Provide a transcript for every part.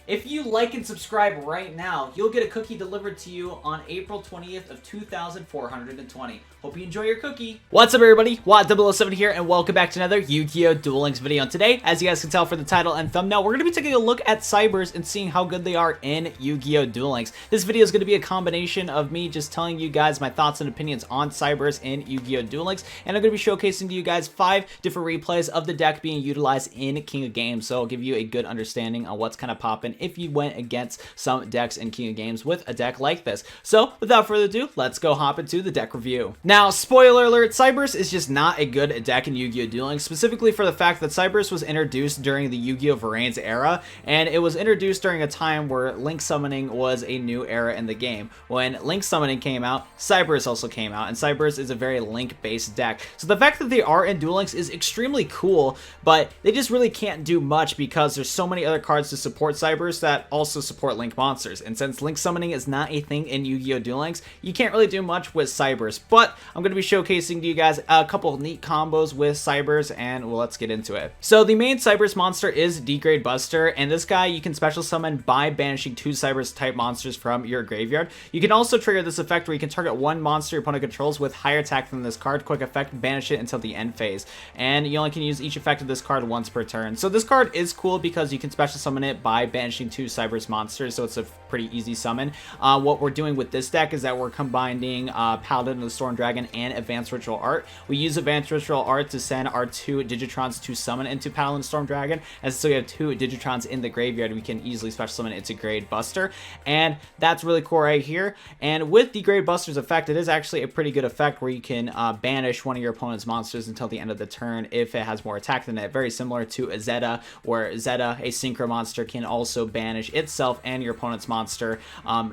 If you like and subscribe right now, you'll get a cookie delivered to you on April 20th of 2420. Hope you enjoy your cookie. What's up, everybody? Watt007 here, and welcome back to another Yu-Gi-Oh! Duel Links video. And today, as you guys can tell from the title and thumbnail, we're going to be taking a look at Cyberse and seeing how good they are in Yu-Gi-Oh! Duel Links. This video is going to be a combination of me just telling you guys my thoughts and opinions on Cyberse in Yu-Gi-Oh! Duel Links, and I'm going to be showcasing to you guys 5 different replays of the deck being utilized in King of Games, so I'll give you a good understanding on what's kind of popping if you went against some decks in King of Games with a deck like this. So, without further ado, let's go hop into the deck review. Now, spoiler alert, Cyberse is just not a good deck in Yu-Gi-Oh! Duel Links, specifically for the fact that Cyberse was introduced during the Yu-Gi-Oh! Variants era, and it was introduced during a time where Link Summoning was a new era in the game. When Link Summoning came out, Cyberse also came out, and Cyberse is a very Link-based deck. So the fact that they are in Duel Links is extremely cool, but they just really can't do much because there's so many other cards to support Cyberse that also support Link monsters. And since Link Summoning is not a thing in Yu-Gi-Oh! Duel Links, you can't really do much with Cyberse. But I'm going to be showcasing to you guys a couple of neat combos with Cyberse, and well, let's get into it. So the main Cyberse monster is D-Grade Buster, and this guy you can special summon by banishing 2 Cyberse type monsters from your graveyard. You can also trigger this effect where you can target one monster your opponent controls with higher attack than this card. Quick effect, banish it until the end phase. And you only can use each effect of this card once per turn. So this card is cool because you can special summon it by banishing 2 Cyberse monsters, so it's a pretty easy summon. What we're doing with this deck is that we're combining Paladin of the Storm Dragon and Advanced Ritual Art. We use Advanced Ritual Art to send our 2 Digitrons to summon into Paladin Storm Dragon, and so we have 2 Digitrons in the graveyard. We can easily special summon into Grade Buster, and that's really cool right here. And with the Grade Buster's effect, it is actually a pretty good effect where you can banish one of your opponent's monsters until the end of the turn if it has more attack than it. Very similar to a Zeta, where Zeta, a Synchro monster, can also banish itself and your opponent's monster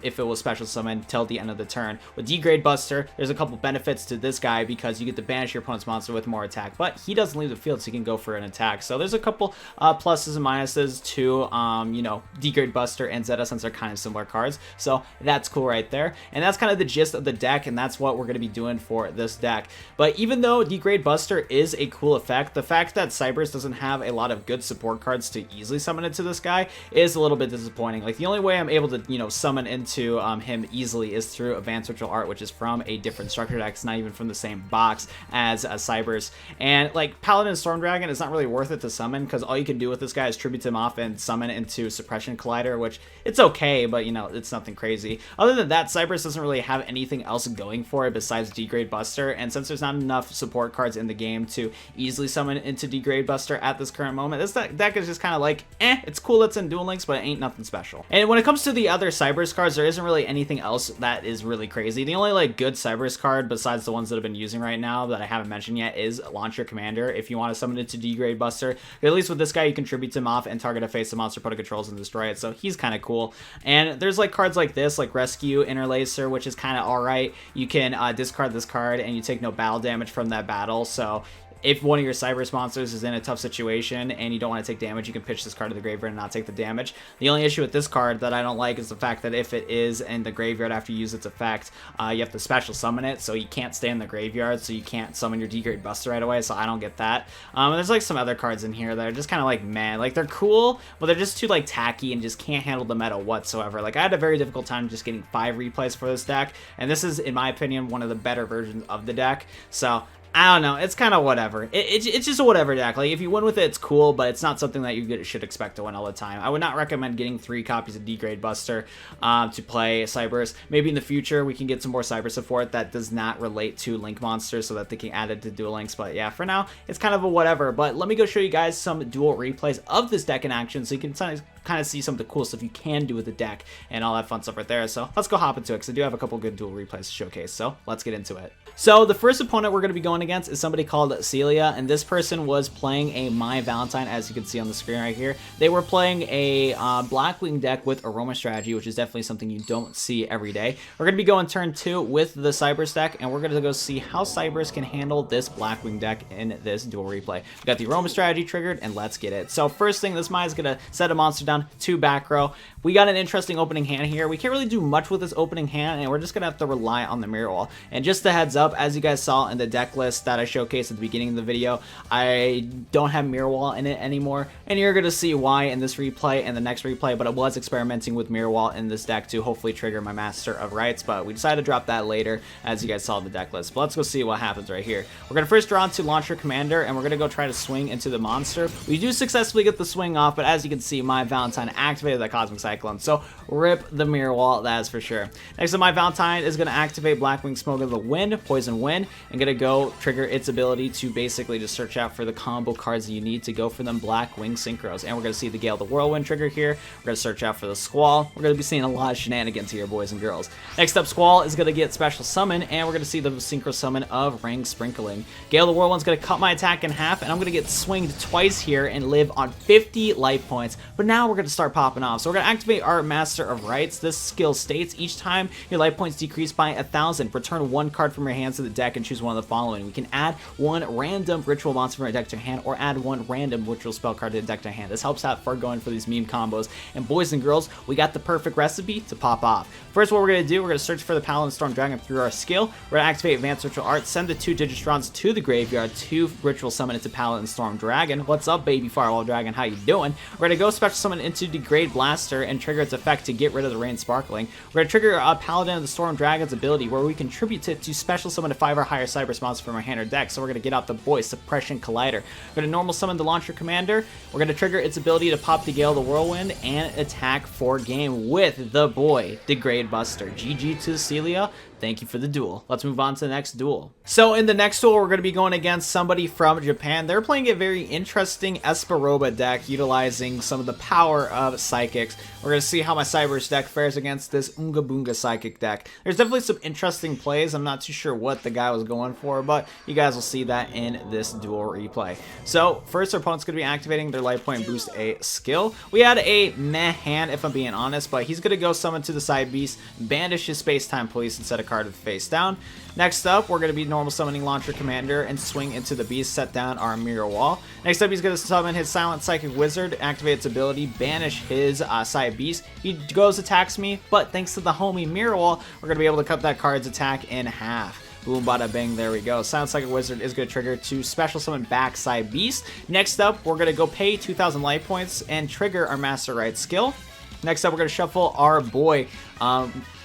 if it was special summoned till the end of the turn. With D-Grade Buster, there's a couple benefits to this guy because you get to banish your opponent's monster with more attack, but he doesn't leave the field, so he can go for an attack. So there's a couple pluses and minuses to you know, D-Grade Buster and Zeta, since they're kind of similar cards. So that's cool right there, and that's kind of the gist of the deck, and that's what we're going to be doing for this deck. But even though D-Grade Buster is a cool effect, the fact that Cyberse doesn't have a lot of good support cards to easily summon into this guy is a little bit disappointing. Like, the only way I'm able to, you know, summon into him easily is through Advanced Ritual Art, which is from a different structure deck. It's not even from the same box as Cyberse. And like, Paladin Storm Dragon is not really worth it to summon because all you can do with this guy is tribute him off and summon into Suppression Collider, which it's okay, but you know, it's nothing crazy. Other than that, Cyberse doesn't really have anything else going for it besides D-Grade Buster, and since there's not enough support cards in the game to easily summon into D-Grade Buster at this current moment, this deck is just kind of like, it's cool it's in Duel Links, but it ain't nothing special. And when it comes to the other Cyberse cards, there isn't really anything else that is really crazy. The only like good Cyberse card besides the ones that I've been using right now that I haven't mentioned yet is Launch Your Commander. If you want to summon it to D-Grade Buster, at least with this guy you can tribute him off and target a face of monster opponent controls and destroy it, so he's kind of cool. And there's like cards like this, like Rescue Interlacer, which is kind of alright. You can discard this card and you take no battle damage from that battle, so if one of your Cyberse monsters is in a tough situation and you don't want to take damage, you can pitch this card to the graveyard and not take the damage. The only issue with this card that I don't like is the fact that if it is in the graveyard after you use its effect, you have to special summon it, so you can't stay in the graveyard, so you can't summon your D-Grade Buster right away, so I don't get that. And there's like some other cards in here that are just kind of like, man, like they're cool, but they're just too like tacky and just can't handle the meta whatsoever. Like, I had a very difficult time just getting 5 replays for this deck, and this is, in my opinion, one of the better versions of the deck, so I don't know, it's kind of whatever. It's just a whatever deck. Like, if you win with it, it's cool, but it's not something that you should expect to win all the time. I would not recommend getting 3 copies of D-Grade Buster to play Cyberse. Maybe in the future we can get some more Cyberse support that does not relate to Link monsters so that they can add it to Duel Links, but yeah, for now, it's kind of a whatever. But let me go show you guys some dual replays of this deck in action so you can kind of see some of the cool stuff you can do with the deck and all that fun stuff right there. So let's go hop into it because I do have a couple good dual replays to showcase, so let's get into it. So the first opponent we're going to be going against is somebody called Celia, and this person was playing a My Valentine, as you can see on the screen right here. They were playing a Blackwing deck with Aroma Strategy, which is definitely something you don't see every day. We're going to be going turn 2 with the Cyberse deck, and we're going to go see how Cyberse can handle this Blackwing deck in this dual replay. We got the Aroma Strategy triggered, and let's get it. So first thing, this Mai is going to set a monster down to back row. We got an interesting opening hand here. We can't really do much with this opening hand, and we're just going to have to rely on the mirror wall. And just a heads up, as you guys saw in the deck list, list that I showcased at the beginning of the video, I don't have Mirror Wall in it anymore, and you're going to see why in this replay and the next replay, but I was experimenting with Mirror Wall in this deck to hopefully trigger my Master of Rights, but we decided to drop that later as you guys saw the deck list. But let's go see what happens right here. We're going to first draw into Launcher Commander, and we're going to go try to swing into the monster. We do successfully get the swing off, but as you can see, my Valentine activated that Cosmic Cyclone, so rip the Mirror Wall, that is for sure. Next up, my Valentine is going to activate Blackwing Smoke of the Wind, Poison Wind, and going to go trigger its ability to basically just search out for the combo cards that you need to go for them Blackwing Synchros. And we're going to see the Gale the Whirlwind trigger here. We're going to search out for the Squall. We're going to be seeing a lot of shenanigans here, boys and girls. Next up, Squall is going to get Special Summon, and we're going to see the Synchro Summon of Ring Sprinkling. Gale the Whirlwind's going to cut my attack in half, and I'm going to get swinged twice here and live on 50 life points. But now we're going to start popping off. So we're going to activate our Master of Rights. This skill states each time your life points decrease by 1,000, return one card from your hands to the deck and choose one of the following. We can add one random ritual monster from our deck to hand, or add one random ritual spell card to the deck to hand. This helps out for going for these meme combos. And boys and girls, we got the perfect recipe to pop off. First, what we're going to do, we're going to search for the Paladin Storm Dragon through our skill. We're going to activate Advanced Ritual Art, send the 2 Digitrons to the graveyard to ritual summon into Paladin Storm Dragon. What's up, baby Firewall Dragon? How you doing? We're going to go special summon into Degrade Blaster and trigger its effect to get rid of the Rain Sparkling. We're going to trigger Paladin of the Storm Dragon's ability, where we contribute it to special summon a 5 or higher Cyberse monster from our hand or deck. So we're going to get out the boy, Suppression Collider. We're going to normal summon the Launcher Commander. We're going to trigger its ability to pop the Gale the Whirlwind and attack for game with the boy, Degrade Buster. GG to Celia. Thank you for the duel. Let's move on to the next duel. So in the next duel, we're going to be going against somebody from Japan. They're playing a very interesting Esperoba deck, utilizing some of the power of Psychics. We're going to see how my Cyberse deck fares against this Unga Boonga Psychic deck. There's definitely some interesting plays. I'm not too sure what the guy was going for, but you guys will see that in this duel replay. So first, our opponent's going to be activating their life point and boost a skill. We had a meh hand, if I'm being honest, but he's going to go summon to the side beast, banish his Space-Time Police, and set a card face down. Next up, we're going to be normal summoning Launcher Commander and swing into the beast, set down our Mirror Wall. Next up, he's going to summon his Silent Psychic Wizard, activate its ability, banish his side beast. He goes, attacks me, but thanks to the homie Mirror Wall, we're going to be able to cut that card's attack in half. Boom, bada, bang, there we go. Silent Psychic Wizard is going to trigger to special summon back side beast. Next up, we're going to go pay 2,000 life points and trigger our Master Right skill. Next up, we're going to shuffle our boy,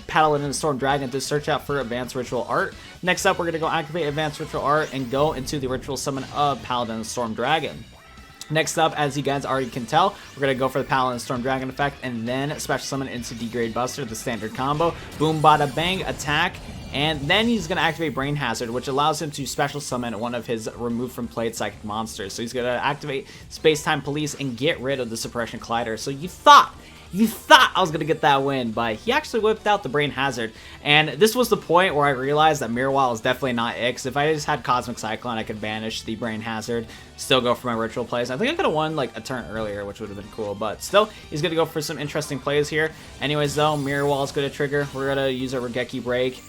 Paladin and Storm Dragon to search out for Advanced Ritual Art. Next up, we're going to go activate Advanced Ritual Art and go into the Ritual Summon of Paladin and Storm Dragon. Next up, as you guys already can tell, we're going to go for the Paladin Storm Dragon effect and then special summon into Degrade Buster, the standard combo. Boom, bada, bang, attack. And then he's going to activate Brain Hazard, which allows him to special summon one of his removed from played psychic monsters. So he's going to activate Space-Time Police and get rid of the Suppression Collider. So you thought I was going to get that win, but he actually whipped out the Brain Hazard. And this was the point where I realized that Mirror Wall is definitely not it, because if I just had Cosmic Cyclone, I could banish the Brain Hazard, still go for my ritual plays. I think I could have won like a turn earlier, which would have been cool, but still, he's going to go for some interesting plays here. Anyways, though, Mirror Wall is going to trigger. We're going to use our Regeki Break,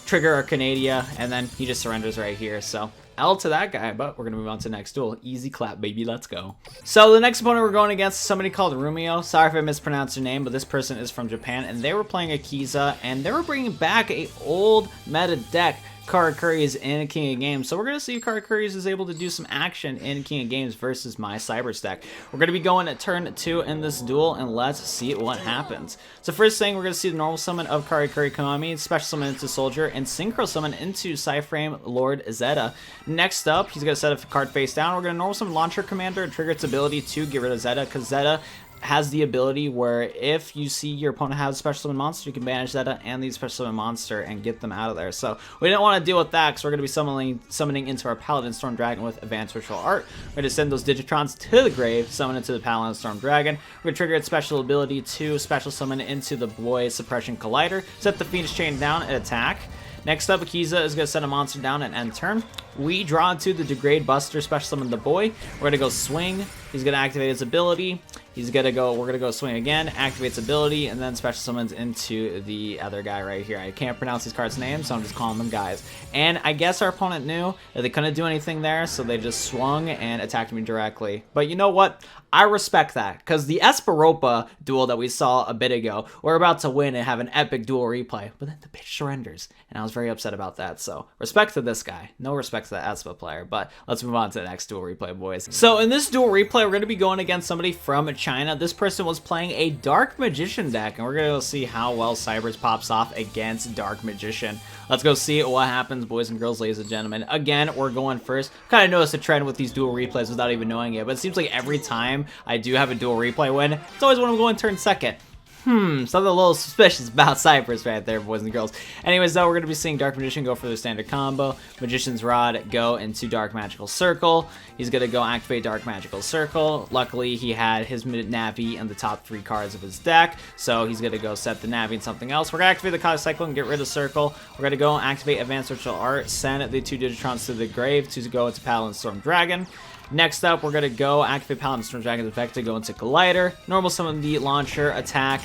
trigger our Canadia, and then he just surrenders right here, so L to that guy, but we're going to move on to the next duel. Easy clap, baby. Let's go. So the next opponent we're going against is somebody called Rumio. Sorry if I mispronounced your name, but this person is from Japan, and they were playing Akiza, and they were bringing back a old meta deck, Karakuri's in King of Games. So we're going to see if Karakuri's is able to do some action in King of Games versus my Cyberse deck. We're going to be going at turn 2 in this duel, and let's see what happens. So first thing, we're going to see the normal summon of Karakuri Konami, special summon into Soldier, and synchro summon into Cyframe Lord Zeta. Next up, he's going to set a card face down. We're going to normal summon Launcher Commander and trigger its ability to get rid of Zeta, because Zeta has the ability where if you see your opponent has a special summon monster, you can banish Zeta and the special summon monster and get them out of there. So we didn't want to deal with that, because we're going to be summoning into our Paladin Storm Dragon with Advanced Ritual Art. We're going to send those Digitrons to the grave, summon into the Paladin Storm Dragon. We're going to trigger its special ability to special summon into the boy Suppression Collider, set the Phoenix Chain down and attack. Next up, Akiza is going to send a monster down and end turn. We draw into the Degrade Buster, special summon the boy. We're going to go swing. He's going to activate his ability. We're going to go swing again, activates ability, and then special summons into the other guy right here. I can't pronounce these cards' names, so I'm just calling them guys. And I guess our opponent knew that they couldn't do anything there, so they just swung and attacked me directly. But you know what? I respect that, because the Esperopa duel that we saw a bit ago, we're about to win and have an epic duel replay, but then the bitch surrenders, and I was very upset about that. So respect to this guy. No respect effects of the Espa player. But let's move on to the next duel replay, boys. So in this duel replay, we're going to be going against somebody from China. This person was playing a Dark Magician deck, and we're going to go see how well Cyberse pops off against Dark Magician. Let's go see what happens, boys and girls, ladies and gentlemen. Again, we're going first. Kind of noticed a trend with these duel replays without even knowing it, but it seems like every time I do have a duel replay win, it's always when I'm going turn second. Something a little suspicious about Cyberse right there, boys and girls. Anyways, though, we're going to be seeing Dark Magician go for the standard combo. Magician's Rod go into Dark Magical Circle. He's going to go activate Dark Magical Circle. Luckily, he had his Navi in the top 3 cards of his deck, so he's going to go set the Navi and something else. We're going to activate the Cosmic Cyclone and get rid of Circle. We're going to go activate Advanced Ritual Art, send the 2 Digitrons to the grave to go into Paladin Storm Dragon. Next up, we're going to go activate Paladin Storm Dragon's effect to go into Collider. Normal summon the Launcher, attack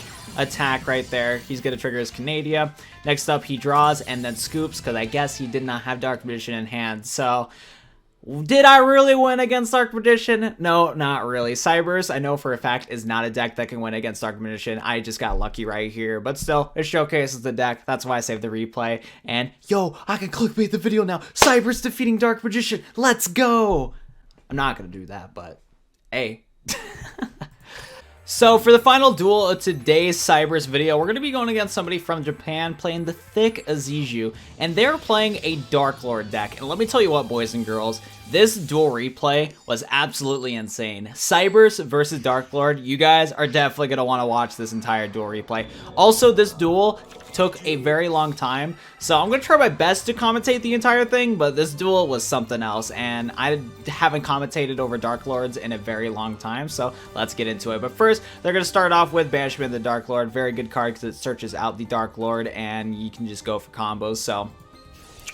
right there. He's going to trigger his Canadia. Next up, he draws and then scoops, because I guess he did not have Dark Magician in hand. So, did I really win against Dark Magician? No, not really. Cyberse, I know for a fact, is not a deck that can win against Dark Magician. I just got lucky right here. But still, it showcases the deck. That's why I saved the replay. And, yo, I can clickbait the video now. Cyberse defeating Dark Magician. Let's go! I'm not going to do that, but hey. So for the final duel of today's Cyberse video, we're going to be going against somebody from Japan playing the thick Azizu, and they're playing a Dark Lord deck. And let me tell you what, boys and girls, this duel replay was absolutely insane. Cyberse versus Dark Lord, you guys are definitely going to want to watch this entire duel replay. Also, this duel took a very long time, so I'm going to try my best to commentate the entire thing, but this duel was something else, and I haven't commentated over Dark Lords in a very long time, so let's get into it. But first, they're going to start off with Banishment of the Dark Lord. Very good card because it searches out the Dark Lord, and you can just go for combos, so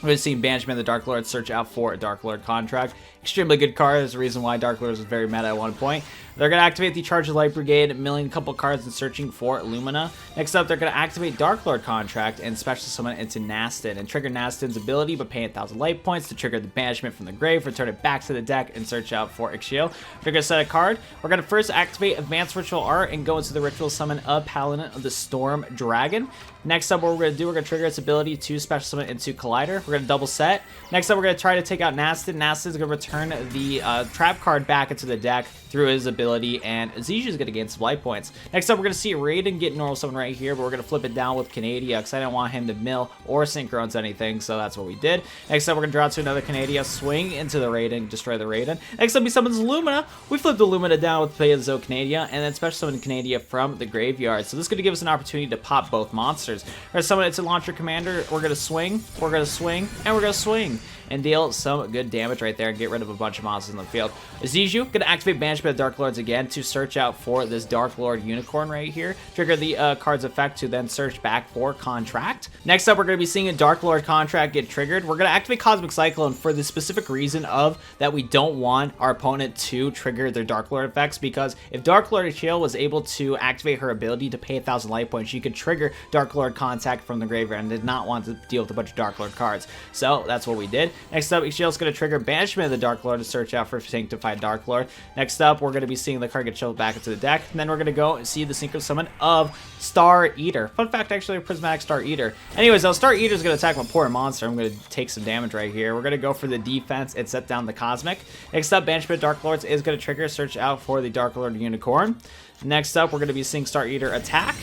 we're going to see Banishment of the Dark Lord search out for a Dark Lord contract. Extremely good card. There's a reason why Dark Lord was very meta at one point. They're going to activate the Charge of Light Brigade, milling a couple cards and searching for Lumina. Next up, they're going to activate Dark Lord contract and special summon into Nastin and trigger Nastin's ability, but pay 1,000 light points to trigger the banishment from the grave, return it back to the deck, and search out for Ixiel. We're going to set a card. We're going to first activate Advanced Ritual Art and go into the ritual summon of Paladin of the Storm Dragon. Next up, what we're going to do, we're going to trigger its ability to special summon into Collider. We're going to double set. Next up, we're going to try to take out Nastin. Nastin's going to return the trap card back into the deck through his ability, and Azizu is going to gain some life points. Next up, we're going to see Raiden get normal summon right here, but we're going to flip it down with Canadia because I didn't want him to mill or synchro into anything, so that's what we did. Next up, we're going to draw to another Canadia, swing into the Raiden, destroy the Raiden. Next up, he summons Lumina. We flip the Lumina down with Paleozo Canadia, and then special summon Canadia from the graveyard. So this is going to give us an opportunity to pop both monsters. We're going to summon it to Launcher Commander. We're going to swing, we're going to swing, and we're going to swing, and deal some good damage right there and get rid of a bunch of monsters in the field. Azizu going to activate Banishment of Dark Lords again to search out for this Dark Lord Unicorn right here. Trigger the card's effect to then search back for Contract. Next up, we're going to be seeing a Dark Lord Contract get triggered. We're going to activate Cosmic Cyclone for the specific reason of that we don't want our opponent to trigger their Dark Lord effects, because if Dark Lord Ixiel was able to activate her ability to pay 1,000 life points, she could trigger Dark Lord Contact from the graveyard and did not want to deal with a bunch of Dark Lord cards. So that's what we did. Next up, Ixiel's going to trigger Banishment of the Dark Lord to search out for Sanctified Dark Lord. Next up, we're going to be seeing the card get shuffled back into the deck, and then we're going to go and see the Synchro Summon of Star Eater. Fun fact, actually, a Prismatic Star Eater. Anyways, though, Star Eater is going to attack my poor monster. I'm going to take some damage right here. We're going to go for the defense and set down the Cosmic. Next up, Banishment of Dark Lords is going to trigger, search out for the Dark Lord Unicorn. Next up, we're going to be seeing Star Eater attack.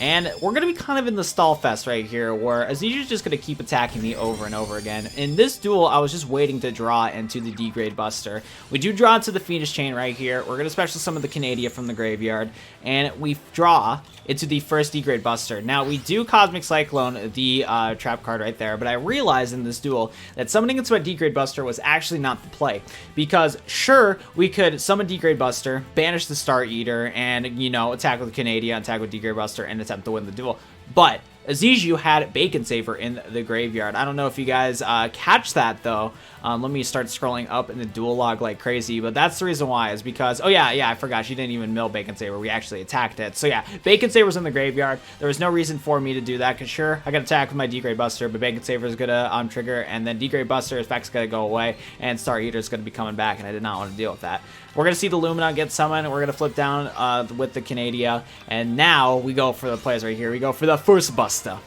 And we're going to be kind of in the stall fest right here, where Azizu's just going to keep attacking me over and over again. In this duel, I was just waiting to draw into the D-Grade Buster. We do draw into the Phoenix Chain right here. We're going to special summon the Canadia from the graveyard, and we draw into the first D-Grade Buster. Now, we do Cosmic Cyclone, the trap card right there, but I realized in this duel that summoning into a D-Grade Buster was actually not the play, because sure, we could summon D-Grade Buster, banish the Star Eater, and, you know, attack with Canadia, attack with D-Grade Buster, and attempt to win the duel. But Azizu had Bacon Saver in the graveyard. I don't know if you guys catch that, though. Let me start scrolling up in the duel log like crazy, but that's the reason why, is because, oh yeah, I forgot, she didn't even mill Bacon Saver. We actually attacked it. So yeah, Bacon Saver's in the graveyard. There was no reason for me to do that, because sure, I got attack with my D-Grade Buster, but Bacon Saver is gonna trigger, and then D-Grade Buster effect's gonna go away, and Star Eater is gonna be coming back, and I did not want to deal with that. We're gonna see the Lumina get summoned. We're gonna flip down with the Canadia, and now we go for the plays right here. We go for the first Buster.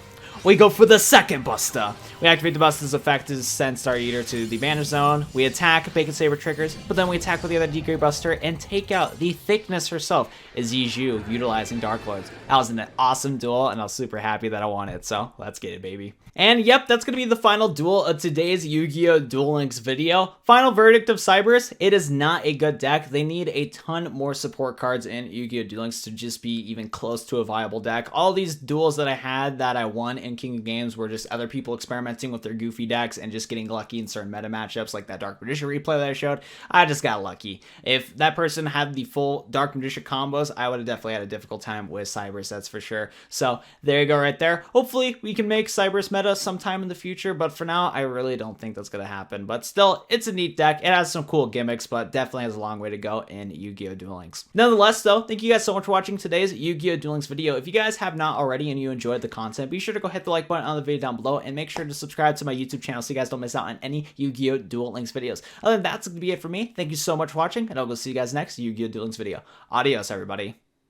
we go for the second Buster. We activate the Buster's effect to send Star Eater to the Banner Zone. We attack, Bacon Saber triggers, but then we attack with the other D-Grade Buster and take out the Thickness herself, Ziju, utilizing Dark Lords. That was an awesome duel, and I was super happy that I won it, so let's get it, baby. And yep, that's going to be the final duel of today's Yu-Gi-Oh! Duel Links video. Final verdict of Cyberse, it is not a good deck. They need a ton more support cards in Yu-Gi-Oh! Duel Links to just be even close to a viable deck. All these duels that I had that I won in King of Games were just other people experimenting with their goofy decks and just getting lucky in certain meta matchups, like that Dark Magician replay that I showed. I just got lucky. If that person had the full Dark Magician combos, I would have definitely had a difficult time with Cyberse, that's for sure. So there you go right there. Hopefully we can make Cyberse meta sometime in the future, but for now, I really don't think that's going to happen. But still, it's a neat deck. It has some cool gimmicks, but definitely has a long way to go in Yu-Gi-Oh! Duel Links. Nonetheless, though, thank you guys so much for watching today's Yu-Gi-Oh! Duel Links video. If you guys have not already and you enjoyed the content, be sure to go hit the like button on the video down below and make sure to subscribe to my YouTube channel so you guys don't miss out on any Yu-Gi-Oh! Duel Links videos. Other than that, that's going to be it for me. Thank you so much for watching, and I'll go see you guys next Yu-Gi-Oh! Duel Links video. Adios, everybody.